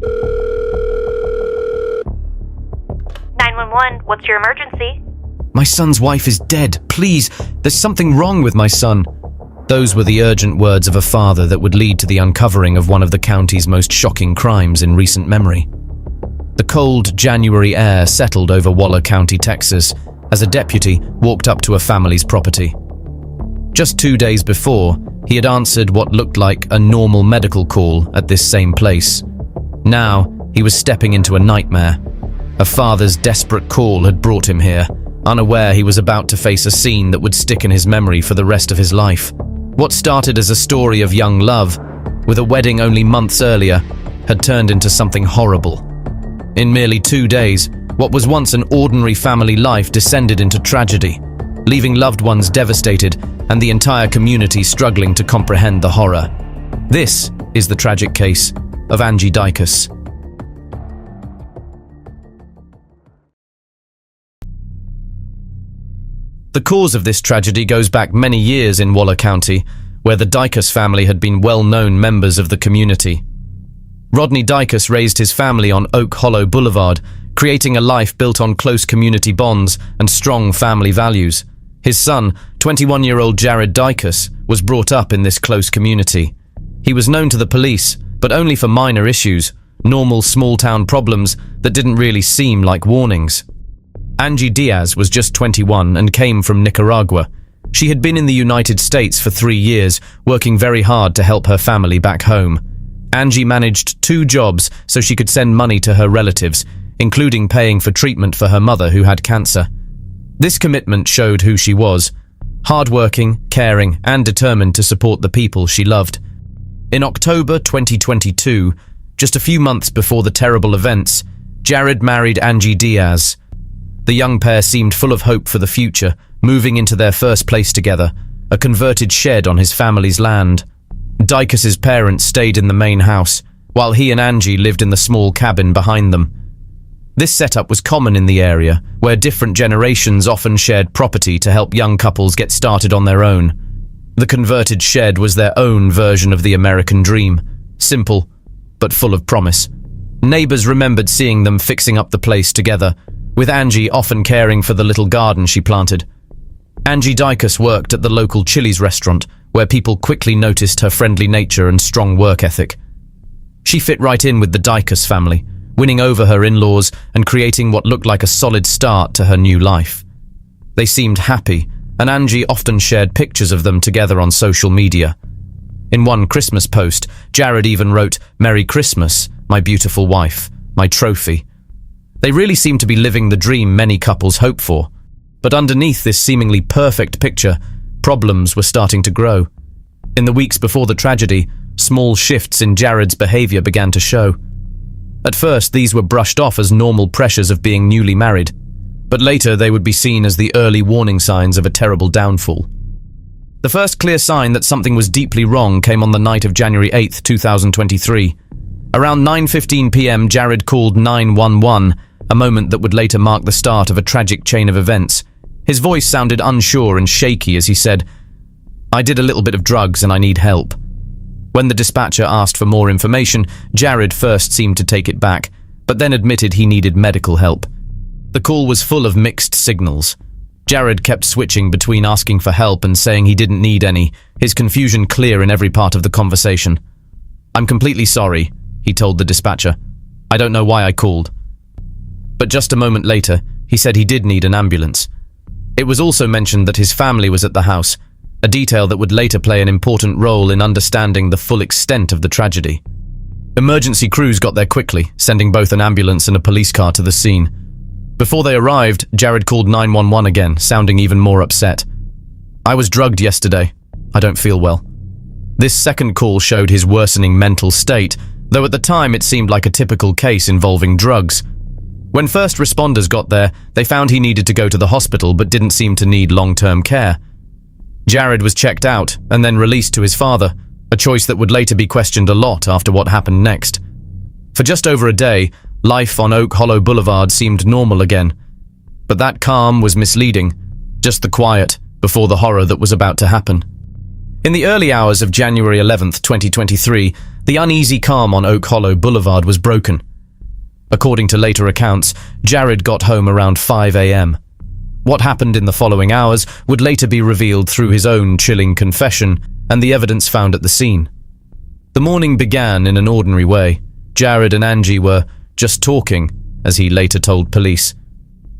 911, what's your emergency? My son's wife is dead. Please, there's something wrong with my son. Those were the urgent words of a father that would lead to the uncovering of one of the county's most shocking crimes in recent memory. The cold January air settled over Waller County, Texas, as a deputy walked up to a family's property. Just 2 days before, he had answered what looked like a normal medical call at this same place. Now, he was stepping into a nightmare. A father's desperate call had brought him here, unaware he was about to face a scene that would stick in his memory for the rest of his life. What started as a story of young love, with a wedding only months earlier, had turned into something horrible. In merely 2 days, what was once an ordinary family life descended into tragedy, leaving loved ones devastated and the entire community struggling to comprehend the horror. This is the tragic case of Angie Dicus. The cause of this tragedy goes back many years in Waller County, where the Dicus family had been well-known members of the community. Rodney Dicus raised his family on Oak Hollow Boulevard, creating a life built on close community bonds and strong family values. His son, 21-year-old Jared Dicus, was brought up in this close community. He was known to the police, but only for minor issues, normal small-town problems that didn't really seem like warnings. Angie Diaz was just 21 and came from Nicaragua. She had been in the United States for 3 years, working very hard to help her family back home. Angie managed 2 jobs so she could send money to her relatives, including paying for treatment for her mother who had cancer. This commitment showed who she was: hardworking, caring, and determined to support the people she loved. In October 2022, just a few months before the terrible events, Jared married Angie Diaz. The young pair seemed full of hope for the future, moving into their first place together, a converted shed on his family's land. Dicus's parents stayed in the main house, while he and Angie lived in the small cabin behind them. This setup was common in the area, where different generations often shared property to help young couples get started on their own. The converted shed was their own version of the American dream, simple, but full of promise. Neighbors remembered seeing them fixing up the place together, with Angie often caring for the little garden she planted. Angie Dicus worked at the local Chili's restaurant, where people quickly noticed her friendly nature and strong work ethic. She fit right in with the Dicus family, winning over her in-laws and creating what looked like a solid start to her new life. They seemed happy, and Angie often shared pictures of them together on social media. In one Christmas post, Jared even wrote, "Merry Christmas, my beautiful wife, my trophy." They really seemed to be living the dream many couples hope for. But underneath this seemingly perfect picture, problems were starting to grow. In the weeks before the tragedy, small shifts in Jared's behavior began to show. At first, these were brushed off as normal pressures of being newly married, but later they would be seen as the early warning signs of a terrible downfall. The first clear sign that something was deeply wrong came on the night of January 8, 2023. Around 9:15 p.m., Jared called 911, a moment that would later mark the start of a tragic chain of events. His voice sounded unsure and shaky as he said, "I did a little bit of drugs and I need help." When the dispatcher asked for more information, Jared first seemed to take it back, but then admitted he needed medical help. The call was full of mixed signals. Jared kept switching between asking for help and saying he didn't need any, his confusion clear in every part of the conversation. "I'm completely sorry," he told the dispatcher. "I don't know why I called." But just a moment later, he said he did need an ambulance. It was also mentioned that his family was at the house, a detail that would later play an important role in understanding the full extent of the tragedy. Emergency crews got there quickly, sending both an ambulance and a police car to the scene. Before they arrived, Jared called 911 again, sounding even more upset. "I was drugged yesterday. I don't feel well." This second call showed his worsening mental state, though at the time it seemed like a typical case involving drugs. When first responders got there, they found he needed to go to the hospital but didn't seem to need long-term care. Jared was checked out and then released to his father, a choice that would later be questioned a lot after what happened next. For just over a day, life on Oak Hollow Boulevard seemed normal again. But that calm was misleading, just the quiet before the horror that was about to happen. In the early hours of January 11, 2023, the uneasy calm on Oak Hollow Boulevard was broken. According to later accounts, Jared got home around 5 a.m. What happened in the following hours would later be revealed through his own chilling confession and the evidence found at the scene. The morning began in an ordinary way. Jared and Angie were just talking, as he later told police.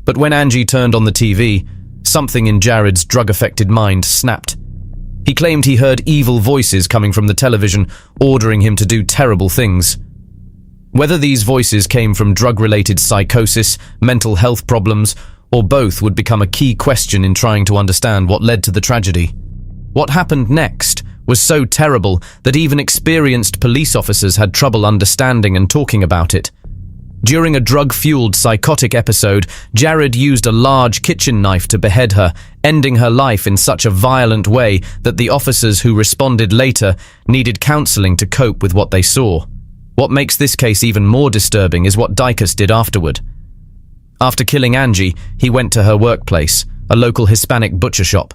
But when Angie turned on the TV, something in Jared's drug-affected mind snapped. He claimed he heard evil voices coming from the television, ordering him to do terrible things. Whether these voices came from drug-related psychosis, mental health problems, or both would become a key question in trying to understand what led to the tragedy. What happened next was so terrible that even experienced police officers had trouble understanding and talking about it. During a drug-fueled psychotic episode, Jared used a large kitchen knife to behead her, ending her life in such a violent way that the officers who responded later needed counseling to cope with what they saw. What makes this case even more disturbing is what Dicus did afterward. After killing Angie, he went to her workplace, a local Hispanic butcher shop.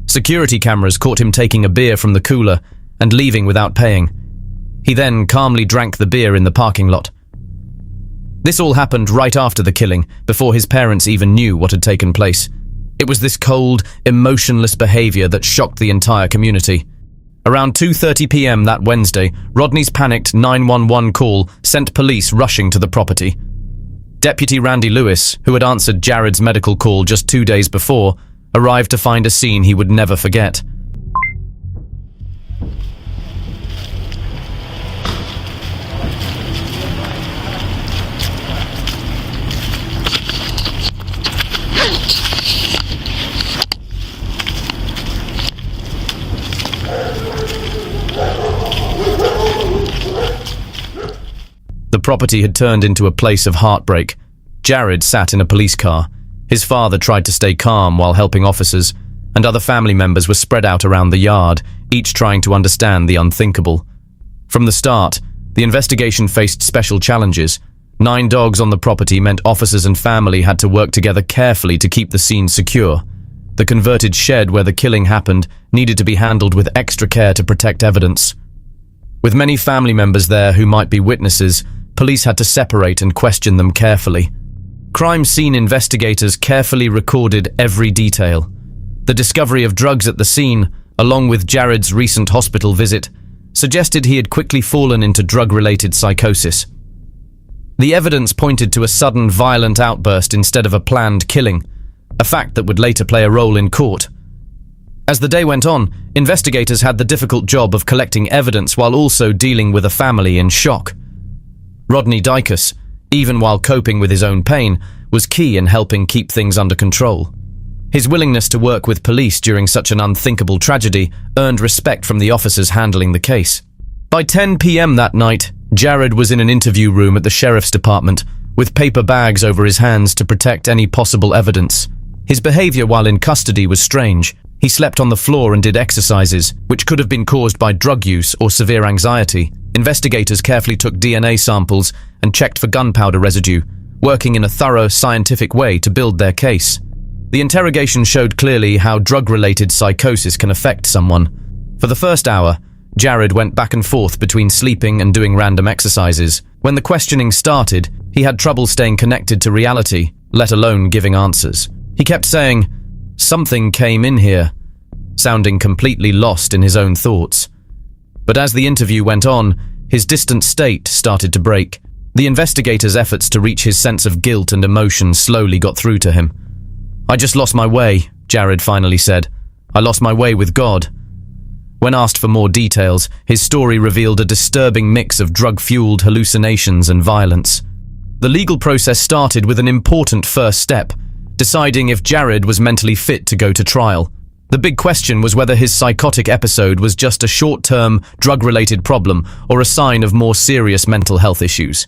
Security cameras caught him taking a beer from the cooler and leaving without paying. He then calmly drank the beer in the parking lot. This all happened right after the killing, before his parents even knew what had taken place. It was this cold, emotionless behavior that shocked the entire community. Around 2:30 p.m. that Wednesday, Rodney's panicked 911 call sent police rushing to the property. Deputy Randy Lewis, who had answered Jared's medical call just 2 days before, arrived to find a scene he would never forget. The property had turned into a place of heartbreak. Jared sat in a police car. His father tried to stay calm while helping officers, and other family members were spread out around the yard, each trying to understand the unthinkable. From the start, the investigation faced special challenges. 9 dogs on the property meant officers and family had to work together carefully to keep the scene secure. The converted shed where the killing happened needed to be handled with extra care to protect evidence. With many family members there who might be witnesses, police had to separate and question them carefully. Crime scene investigators carefully recorded every detail. The discovery of drugs at the scene, along with Jared's recent hospital visit, suggested he had quickly fallen into drug-related psychosis. The evidence pointed to a sudden violent outburst instead of a planned killing, a fact that would later play a role in court. As the day went on, investigators had the difficult job of collecting evidence while also dealing with a family in shock. Rodney Dicus, even while coping with his own pain, was key in helping keep things under control. His willingness to work with police during such an unthinkable tragedy earned respect from the officers handling the case. By 10 p.m. that night, Jared was in an interview room at the sheriff's department, with paper bags over his hands to protect any possible evidence. His behavior while in custody was strange. He slept on the floor and did exercises, which could have been caused by drug use or severe anxiety. Investigators carefully took DNA samples and checked for gunpowder residue, working in a thorough, scientific way to build their case. The interrogation showed clearly how drug-related psychosis can affect someone. For the first hour, Jared went back and forth between sleeping and doing random exercises. When the questioning started, he had trouble staying connected to reality, let alone giving answers. He kept saying, "Something came in here," sounding completely lost in his own thoughts. But as the interview went on, his distant state started to break. The investigators' efforts to reach his sense of guilt and emotion slowly got through to him. "I just lost my way," Jared finally said. "I lost my way with God." When asked for more details, his story revealed a disturbing mix of drug-fueled hallucinations and violence. The legal process started with an important first step, deciding if Jared was mentally fit to go to trial. The big question was whether his psychotic episode was just a short-term, drug-related problem or a sign of more serious mental health issues.